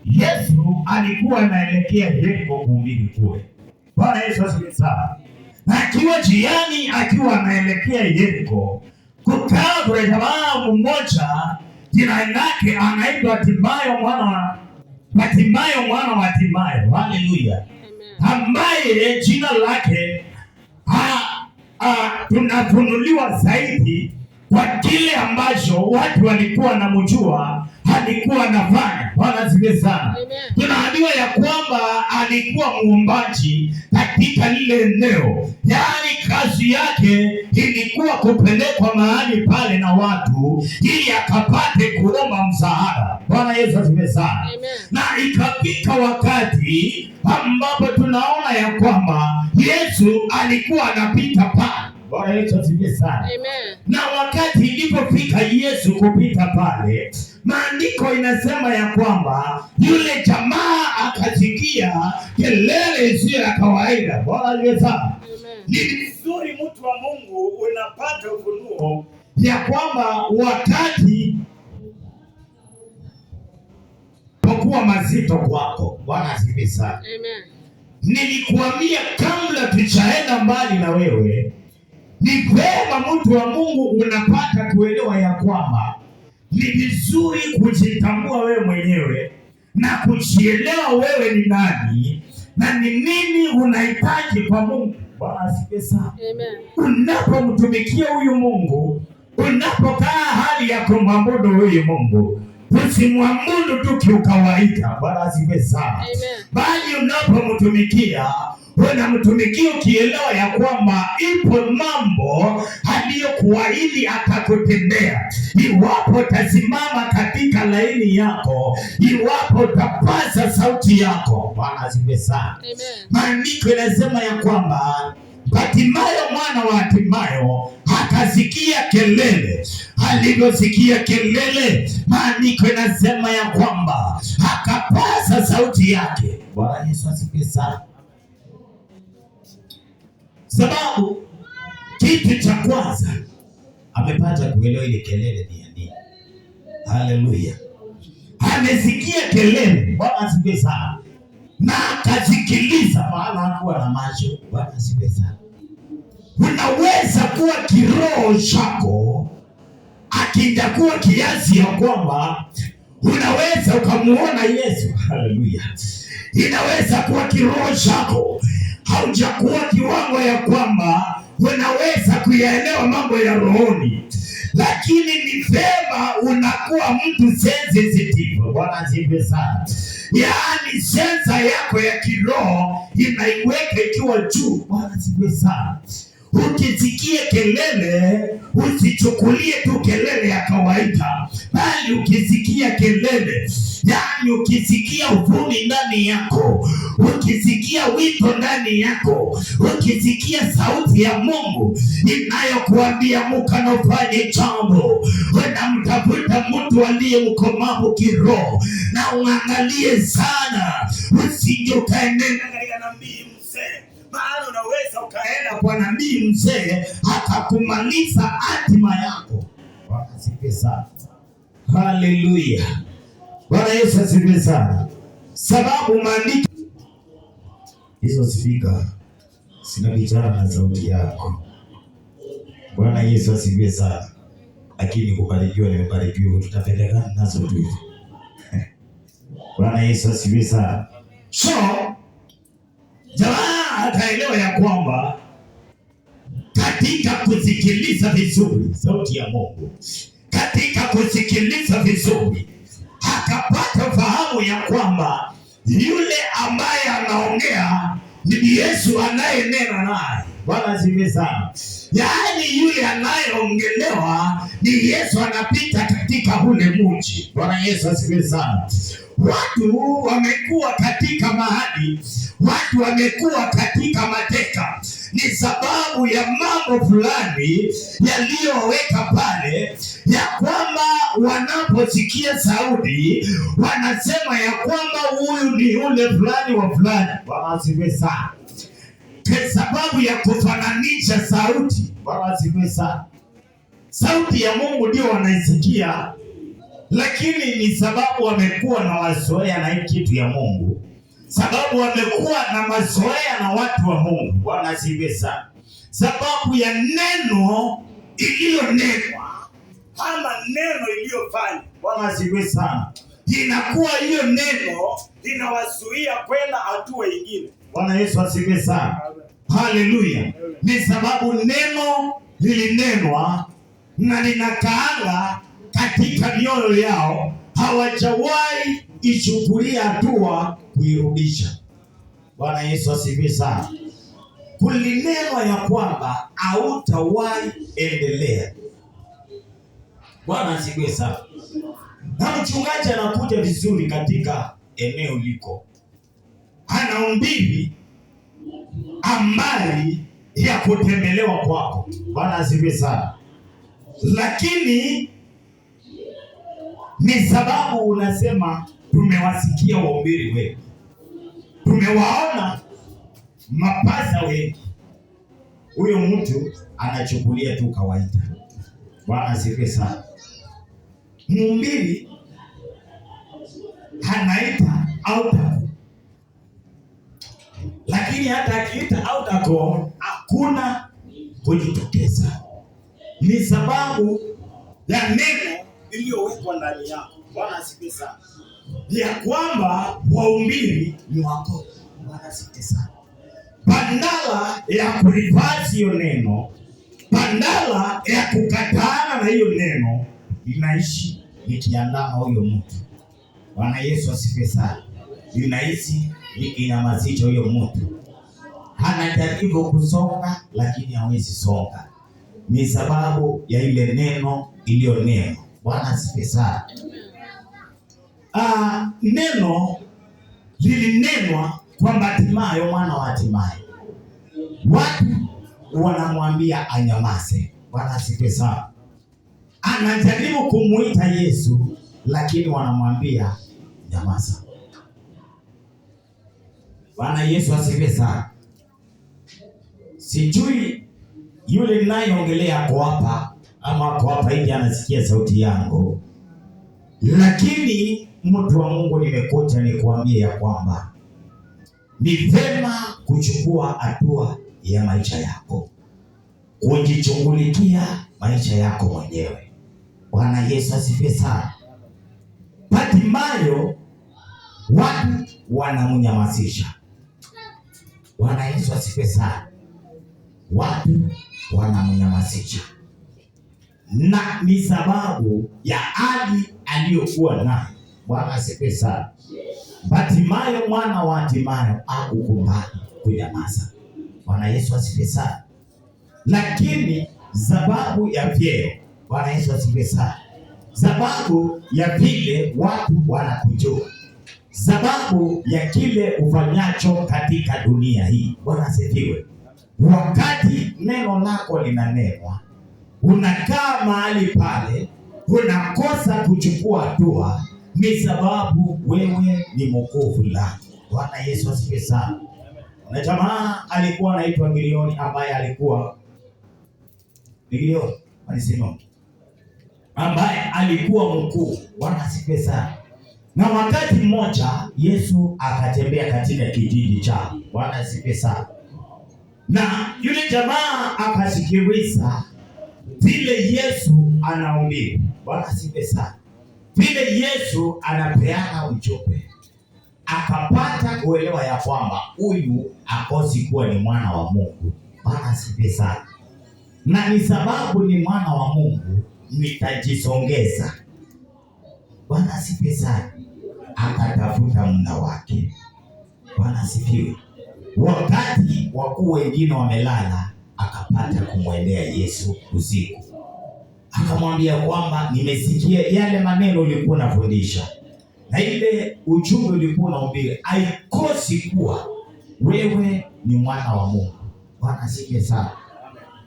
Yesu alikuwa anaelekea Yeriko kuhubiri kule. Bwana Yesu asifiwe sana. Na akiwa njiani, akiwa anaelekea Yeriko, kukaa kwa jamaa mmoja jina lake anaitwa Timayo mwana wa Timayo. Haleluya. Ambaye jina lake tunafunuliwa zaidi kwa kile ambacho watu walikuwa wanamjua alikuwa anafanya. Bwana asifiwe sana. Tunaambiwa ya kwamba alikuwa muombaji katika lile eneo, yaani kazi yake ilikuwa kupelekwa mahali pale na watu ili akapate kuomba msaada. Bwana Yesu asifiwe sana. Na ikafika wakati ambapo tunaona ya kwamba Yesu alikuwa anapita pale. Bwana Yesu asifiwe sana. Na wakati ilipofika Yesu kupita pale, maandiko inasema ya kwamba yule jamaa akasikia kelele isiyo ya kawaida. Bwana asifiwe sana. Ni vizuri mtu wa Mungu unapata ufunuo ya kwamba wakati pokuwa mazito kwako. Bwana asifiwe sana. Nilikuambia kabla tuchaenda mbali na wewe, ni vema mtu wa Mungu unapata kuelewa ya kwamba ni vizuri kujitambua wewe mwenyewe na kujielewa wewe ni nani na ni nini unahitaji kwa Mungu. Bwana asifiwe sana. Unapomtumikia huyu Mungu, unapokaa hali ya kumwabudu huyu Mungu, usimwabudu tu kiukawaida. Bwana asifiwe sana. Bali unapomtumikia, unamtumikia ukielewa ya kwamba ipo mambo aliyokuahidi atakutendea, iwapo utasimama katika laini yako, iwapo utapaza sauti yako. Bwana asifiwe sana. Maandiko yanasema ya kwamba Timayo mwana wa Timayo akasikia kelele. Alivyosikia kelele, maandiko yanasema ya kwamba akapaza sauti yake. Bwana Yesu asifiwe sana. Sababu kitu cha kwanza amepata kuelewa ile kelele ni ya nini. Haleluya. Amesikia kelele. Bwana asifiwe sana. Na akasikiliza, maana hakuwa na macho. Bwana asifiwe sana. Unaweza kuwa kiroho chako akijakuwa kiasi ya kwamba unaweza ukamuona Yesu. Haleluya. Inaweza kuwa kiroho chako haujakuwa kiwango ya kwamba unaweza kuyaelewa mambo ya rohoni, lakini ni vema unakuwa mtu sensitive. Bwana asifiwe sana. Yaani sensa yako ya kiroho inaiweka ikiwa juu. Bwana asifiwe sana. Ukisikia kelele, usichukulie tu kelele ya kawaida, bali ukisikia kelele, yaani ukisikia uvumi ndani yako, ukisikia wito ndani yako, ukisikia sauti ya Mungu inayokuambia muka na ufanye jambo, unamtafuta mtu aliye mkomavu kiroho na uangalie sana, usije ukaenenda katika nabii mzee. Maana unaweza ukaenda kwa nabii mzee akakumaliza hatima yako. Bwana asifiwe sana. Haleluya. Bwana Yesu asifiwe sana. Sababu maandiko hizo spika zinabishana na sauti yako. Bwana Yesu asifiwe sana. Lakini kubarikiwa ni kubarikiwa, tutapelekana nazo tu. Bwana Yesu asifiwe sana. So jamaa akaelewa ya kwamba katika kusikiliza vizuri sauti ya Mungu, katika kusikiliza vizuri akapata fahamu ya kwamba yule ambaye anaongea ni Yesu anayenena naye. Bwana asifiwe sana. Yaani yule anayeongelewa ni Yesu anapita katika ule mji. Bwana Yesu asifiwe sana. Watu wamekuwa katika mahali, watu wamekuwa katika mateka, ni sababu ya mambo fulani yaliyoweka pale, ya kwamba wanaposikia sauti wanasema ya kwamba huyu ni yule fulani wa fulani. Bwana asifiwe sana. Kwa sababu ya kufananisha sauti. Bwana asifiwe sana. Sauti ya Mungu ndio wanaisikia, lakini ni sababu wamekuwa na mazoea na hii kitu ya Mungu, sababu wamekuwa na mazoea na watu wa Mungu. Bwana asifiwe sana. Sababu ya neno iliyonenwa ama neno iliyofanya. Bwana asifiwe sana. Inakuwa hiyo neno linawazuia kwenda hatua nyingine. Bwana Yesu asifiwe sana. Haleluya. Ni sababu neno lilinenwa na linakaanga katika mioyo yao, hawajawahi ichukulia hatua kuirudisha. Bwana Yesu asifiwe sana. Kulinenwa ya kwamba hautawahi endelea. Bwana asifiwe sana. Na mchungaji anakuja vizuri katika eneo liko, anahubiri habari ya kutembelewa kwako. Bwana asifiwe sana. Lakini ni sababu unasema tumewasikia wahubiri wengi, tumewaona mapasa wengi, huyo mtu anachukulia tu kawaida. Bwana asifiwe sana. Mhubiri anaita outako, lakini hata akiita outako hakuna kujitokeza. Ni sababu ya neno iliyowekwa ndani yako. Bwana asifiwe sana. Ya kwamba wahubiri ni wako. Bwana asifiwe sana. Badala ya kulivasi hiyo neno, badala ya kukataana na hiyo neno, linaishi likiandama huyo mtu. Bwana Yesu asifiwe sana. Linaishi likinyamazisha huyo mtu. Anajaribu kusonga lakini hawezi songa. Ni sababu ya ile neno iliyonenwa. Bwana asifiwe sana. Neno lilinenwa kwa Bartimayo mwana wa Timayo. Watu wanamwambia anyamaze. Bwana asifiwe sana. Anajaribu kumuita Yesu lakini wanamwambia nyamaza. Bwana Yesu asifiwe sana. Sijui yule ninayeongelea ako hapa ama ako hapa hivi anasikia sauti yangu, lakini mtu wa Mungu, nimekuja nikuambie ya kwamba ni vema kuchukua hatua ya maisha yako, kujichungulikia maisha yako mwenyewe. Bwana Yesu asifiwe sana. Bartimayo watu wanamnyamazisha. Bwana Yesu asifiwe sana. Watu wanamnyamazisha, na ni sababu ya hali aliyokuwa nayo. Bwana asifiwe sana. Bartimayo mwana wa Timayo hakukubali kunyamaza. Bwana Yesu asifiwe sana. Lakini sababu ya vyeo, Bwana Yesu asifiwe sana, sababu ya vile watu wanakujua, sababu ya kile ufanyacho katika dunia hii. Bwana asifiwe. Wakati neno lako linanenwa, unakaa mahali pale, unakosa kuchukua hatua, ni sababu wewe ni mwokovu fulani. Bwana Yesu asifiwe sana. Na jamaa alikuwa anaitwa Gideoni, ambaye alikuwa Gideoni alisema, ambaye alikuwa mkuu. Bwana asifiwe sana. Na wakati mmoja Yesu akatembea katika kijiji chao. Bwana asifiwe sana. Na yule jamaa akasikiliza vile Yesu anahubiri. Bwana asifiwe sana. Vile Yesu anapeana ujumbe, akapata kuelewa ya kwamba huyu akosi kuwa ni mwana wa Mungu. Bwana asifiwe sana. Na ni sababu ni mwana wa Mungu, nitajisongeza. Bwana asifiwe sana. Akatafuta muda wake. Bwana asifiwe. Wakati wakuu wengine wamelala, akapata kumwendea Yesu usiku. Akamwambia kwamba nimesikia yale maneno ulikuwa unafundisha, na ile ujumbe ulikuwa unahubiri, haikosi kuwa wewe ni mwana wa Mungu. Bwana asifiwe sana.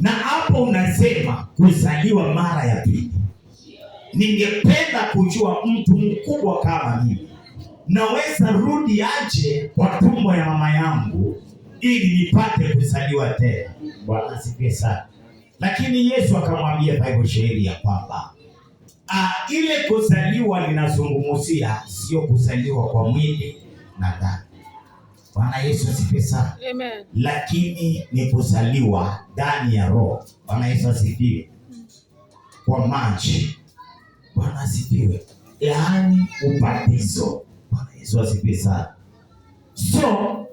Na hapo unasema kuzaliwa mara ya pili. Ningependa kujua mtu mkubwa kama mimi, naweza rudi aje kwa tumbo ya mama yangu ili nipate kuzaliwa tena? Bwana asifiwe sana. Lakini Yesu akamwambia Bible shairi ya kwamba Ile kuzaliwa linazungumzia sio kuzaliwa kwa mwili na damu. Bwana Yesu asifiwe sana. Amen. Lakini ni kuzaliwa ndani ya roho. Bwana Yesu asifiwe. Kwa maji. Bwana asifiwe. Yaani ubatizo. Bwana Yesu asifiwe sana. So,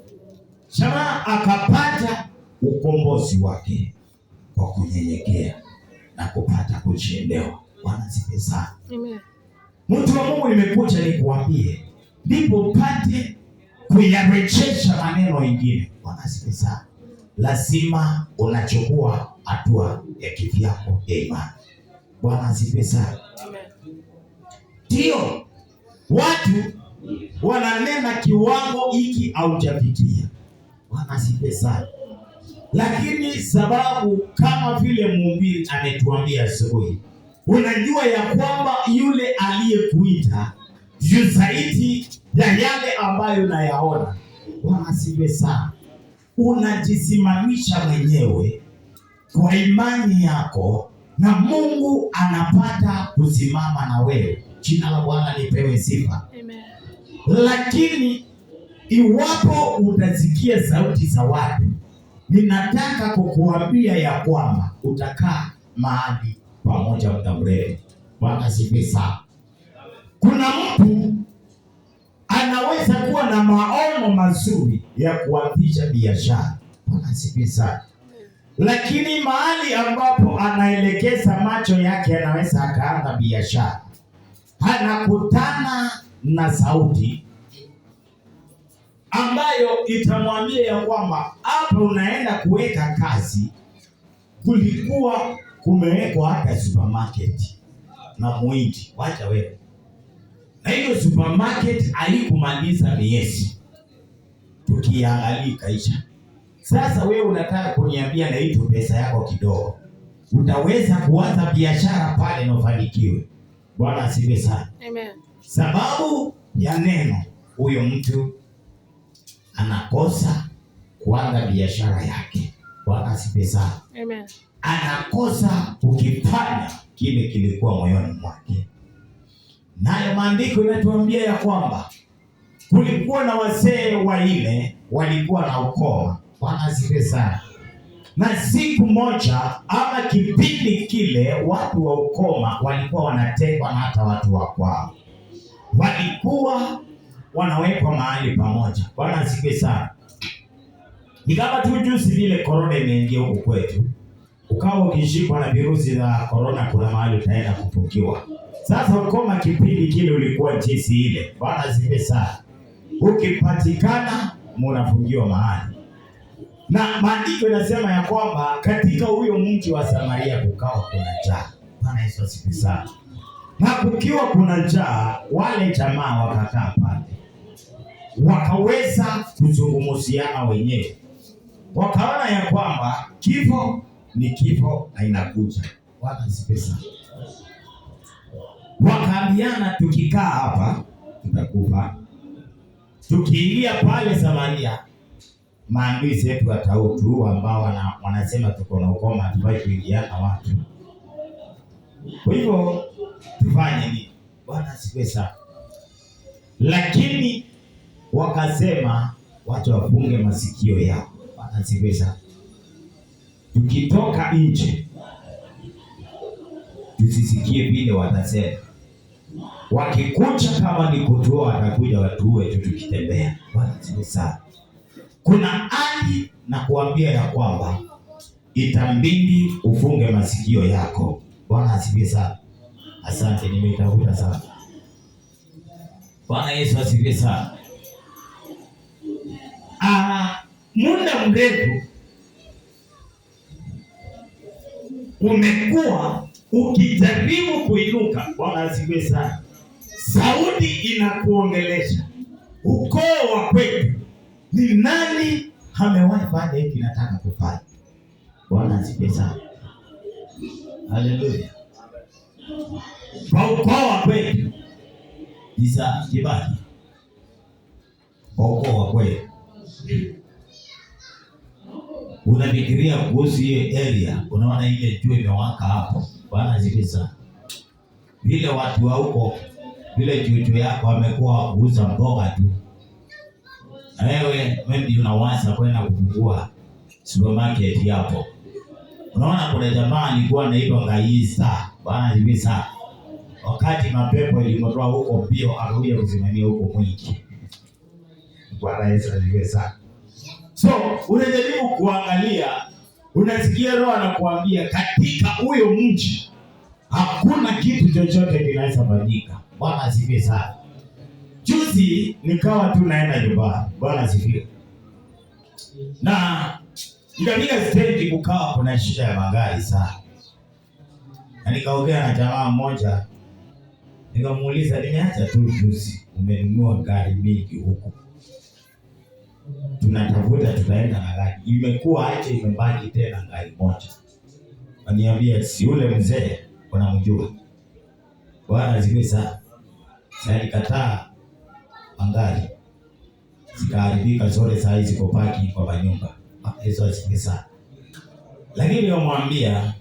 jamaa akapata ukombozi wake kwa kunyenyekea na kupata kujielewa. Bwana asifiwe sana. Amen. Mtu wa Mungu, nimekuja nikuambie ndipo upate kuyarejesha maneno mengine. Bwana asifiwe sana. Lazima unachukua hatua ya kivyako ya imani. Bwana asifiwe sana. Amen. Ndio watu wananena kiwango hiki haujafikia. Bwana asifiwe sana. Lakini sababu kama vile mhubiri ametuambia asubuhi, unajua ya kwamba yule aliyekuita juu zaidi ya yale ambayo unayaona. Bwana asifiwe sana. Unajisimamisha mwenyewe kwa imani yako na Mungu anapata kusimama na wewe. Jina la Bwana lipewe sifa. Amen. Lakini iwapo utasikia sauti za watu, ninataka kukuambia ya kwamba utakaa mahali pamoja muda mrefu. Bwana asifiwe sana. Kuna mtu anaweza kuwa na maono mazuri ya kuanzisha biashara. Bwana asifiwe sana. Lakini mahali ambapo anaelekeza macho yake anaweza akaanza biashara, anakutana na sauti ambayo itamwambia ya kwamba hapa unaenda kuweka kazi, kulikuwa kumewekwa hata supermarket na muhindi, wacha wewe. Na hiyo supermarket haikumaliza miezi, tukiangalia kaisha. Sasa wewe unataka kuniambia na hiyo pesa yako kidogo utaweza kuanza biashara pale na ufanikiwe? Bwana asifiwe sana. Amen. Sababu ya neno, huyo mtu anakosa kuanza biashara yake. Bwana asifiwe sana. Amen. Anakosa kukifanya kile kilikuwa moyoni mwake. Nayo maandiko yanatuambia ya kwamba kulikuwa na wazee wanne walikuwa na ukoma. Bwana asifiwe sana. Na siku moja ama kipindi kile, watu wa ukoma walikuwa wanatekwa na hata watu wa kwao. Walikuwa wanawekwa mahali pamoja. Bwana asifiwe sana. Ni kama tu juzi vile corona imeingia huku kwetu, ukawa ukishikwa na virusi za corona, kuna mahali utaenda kupungiwa. Sasa ukoma kipindi kile ulikuwa jinsi ile. Bwana asifiwe sana. Ukipatikana mnafungiwa mahali. Na maandiko yanasema ya kwamba katika huyo mji wa Samaria kukawa kuna njaa. Bwana Yesu asifiwe sana. Na kukiwa kuna njaa, wale jamaa wakakaa pale, wakaweza kuzungumziana wenyewe. Wakaona ya kwamba kifo ni kifo na inakuja. Bwana asifiwe sana. Wakaambiana, tukikaa hapa tutakufa. Tukiingia pale Samaria, maadui zetu watautu ambao wanasema tuko na ukoma, hatufai kuingiana watu. Kwa hivyo tufanye nini? Bwana asifiwe sana. Lakini wakasema watu wafunge masikio yao. Bwana asifiwe sana. Tukitoka nje tusisikie vile watasema. Wakikuja kama ni kutua, watakuja watuue tu tukitembea. Bwana asifiwe sana. Kuna hali na kuambia ya kwamba itambidi ufunge masikio yako. Bwana asifiwe sana. Asante, nimetafuta sana. Bwana Yesu asifiwe sana. Muda mrefu umekuwa ukijaribu kuinuka. Bwana asifiwe sana. Sauti inakuongelesha, ukoo wa kwetu ni nani amewahi fanya hiki nataka kufanya. Bwana asifiwe sana. Haleluya. Kwa ukoo wa kwetu Isa Kibaki, kwa ukoo wa kwetu unafikiria kuhusu hiyo area, unaona ile jua imewaka hapo. Bwana asifiwe sana. vile watu wa huko, vile juju yako amekuwa kuuza mboga tu. Na wewe maybe unawaza kwenda kufungua supermarket hapo. Unaona kuna jamaa alikuwa anaitwa Gaisa, bwana Jibisa. Wakati mapepo ilimtoa huko mbio arudi kusimamia huko mwingi. Bwana Yesu asifiwe sana. So, unajaribu kuangalia, unasikia Roho anakuambia katika huyo mji hakuna kitu chochote kinaweza fanyika. Bwana asifiwe sana. Juzi nikawa tu naenda nyumbani. Bwana asifiwe. Na nikapiga stage kukawa kuna shida ya magari sana. Na nikaongea na jamaa mmoja. Nikamuuliza, nimeacha tu juzi umenunua gari mingi huko. Tunatafuta tutaenda na gari. Imekuwa aje imebaki tena gari moja. Aniambia si yule mzee unamjua. Bwana asifiwe sana. Sasa nikataa magari. Zikaharibika zote saa hizi kwa paki kwa nyumba. Yesu asifiwe sana. Lakini nimwambia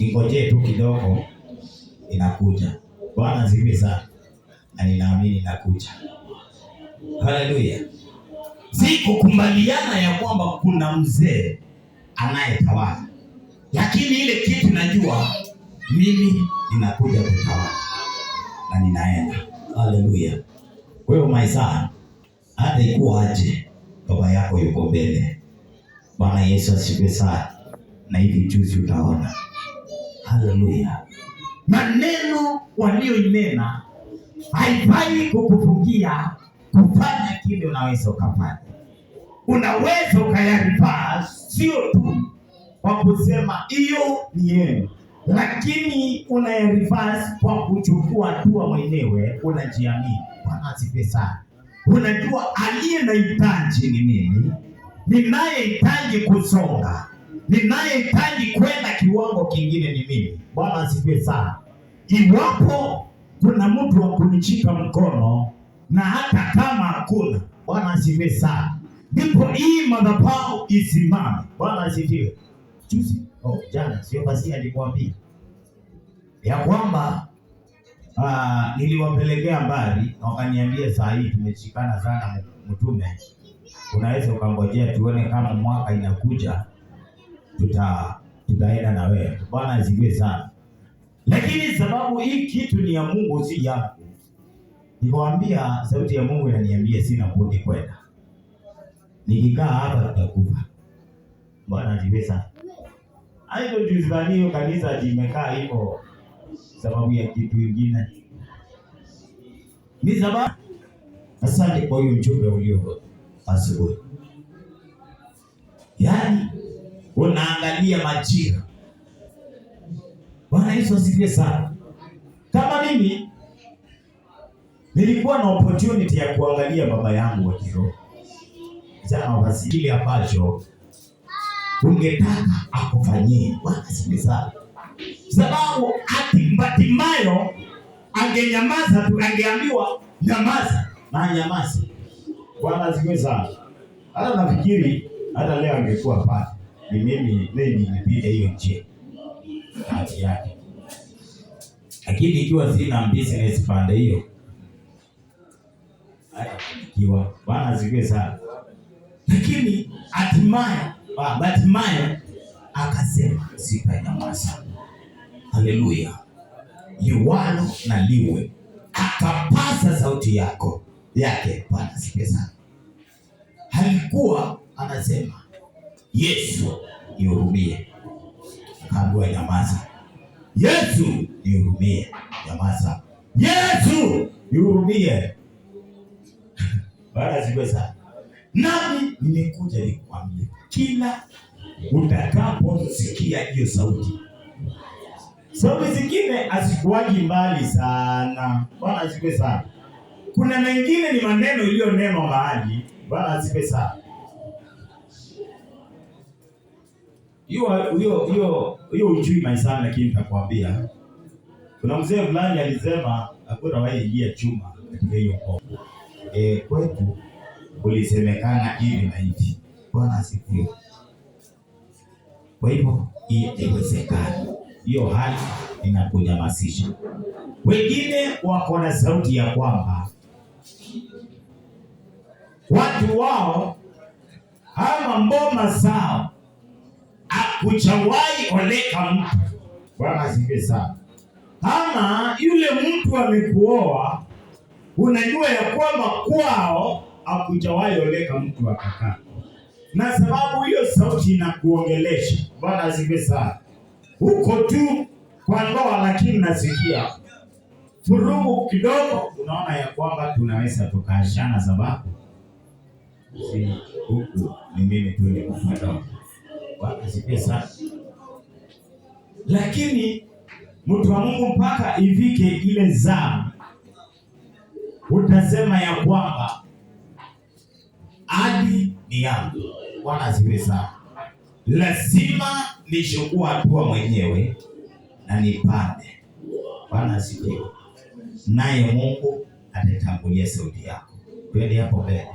ningoje tu kidogo inakuja. Bwana asifiwe sana. Na ninaamini inakuja. Haleluya. Si kukubaliana ya kwamba kuna mzee anayetawala. Lakini ile kitu najua mimi ninakuja kutawala. Na ninaenda. Haleluya. Wewe maisha hata ikuwa aje baba yako yuko mbele. Bwana Yesu asifiwe sana. Na hivi juzi utaona. Haleluya. Maneno walioinena haifai kukufungia kufanya kile unaweza ukafanya. Unaweza ukayarifaa sio tu kwa kusema hiyo ni yenu, lakini unayarifaa kwa kuchukua hatua mwenyewe. Unajiamini. Bwana asifiwe sana. Unajua aliye na hitaji ni mimi, ninayehitaji kusonga, ninayehitaji kwenda kiwango kingine ni mimi. Bwana asifiwe sana. Iwapo kuna mtu wa kunishika mkono na hata kama hakuna, Bwana asifiwe sana, ndipo hii madhabahu isimame. Bwana asifiwe. Juzi jana sio basi alikwambia ya kwamba niliwapelekea habari na wakaniambia saa hii tumeshikana sana mtume, unaweza ukangojea tuone kama mwaka inakuja tutaenda na wewe. Bwana asifiwe sana. Lakini sababu hii kitu ni ya Mungu si yako, nikwambia sauti ya Mungu inaniambia sina budi kwenda. Nikikaa hapa tutakufa. Bwana asifiwe sana. Haiko juzi hiyo kanisa limekaa hivyo sababu ya kitu kingine. Ni sababu. Asante kwa hiyo ujumbe ulio asubuhi. Yaani unaangalia majira. Bwana Yesu asifiwe sana. Kama mimi nilikuwa na opportunity ya kuangalia baba yangu wa kiroho. Sasa wasili ambacho ungetaka akufanyie. Bwana asifiwe sana. Sababu Bartimayo angenyamaza tu, angeambiwa nyamaza na nyamaza. Bwana asifiwe sana. Hata nafikiri hata leo angekuwa pale. Ni mimi nipige hiyo njia kati yake. Lakini ikiwa sina business pande hiyo, ikiwa Bwana asifiwe sana. Lakini Bartimayo akasema sitanyamaza. Haleluya. Liwalo na liwe. Akapaza sauti yake. Bwana asifiwe sana. Halikuwa anasema Yesu nihurumie. Akaambiwa nyamaza. Yesu nihurumie. Nyamaza. Yesu nihurumie. Bwana asifiwe sana. Nami nimekuja nikwambie kila utakaposikia hiyo sauti. Sauti zingine asikuwaji mbali sana. Bwana asifiwe sana. Kuna mengine ni maneno iliyonenwa mahali. Bwana asifiwe sana. Hiyo ujui maisha, lakini nitakwambia. Kuna mzee fulani alisema hakuna wahi ingia chuma katika hiyo kopo. Kwetu kulisemekana hivi na hivi. Bwana asifiwe. Kwa hivyo haiwezekani. Hiyo hali inakunyamasisha. Wengine wako na sauti ya kwamba watu wao ama mboma zao hakujawahi oleka mtu. Bwana asifiwe sana. Ama yule mtu amekuoa, unajua ya kwamba kwao hakujawahi oleka mtu akakaa. Na sababu hiyo sauti inakuongelesha. Bwana asifiwe sana. Huko tu kwa ndoa, lakini nasikia furugu kidogo, unaona ya kwamba tunaweza tukaashana, sababu si huku ni mimi tu ni kufadoa. Bwana asifiwe sana. Lakini mtu wa Mungu, mpaka ifike ile zamu utasema ya kwamba hadi ni yangu. Bwana asifiwe sana. Lazima nichukue hatua mwenyewe na nipande. Bwana asifiwe. Naye Mungu atatangulia sauti yako. Twende hapo mbele.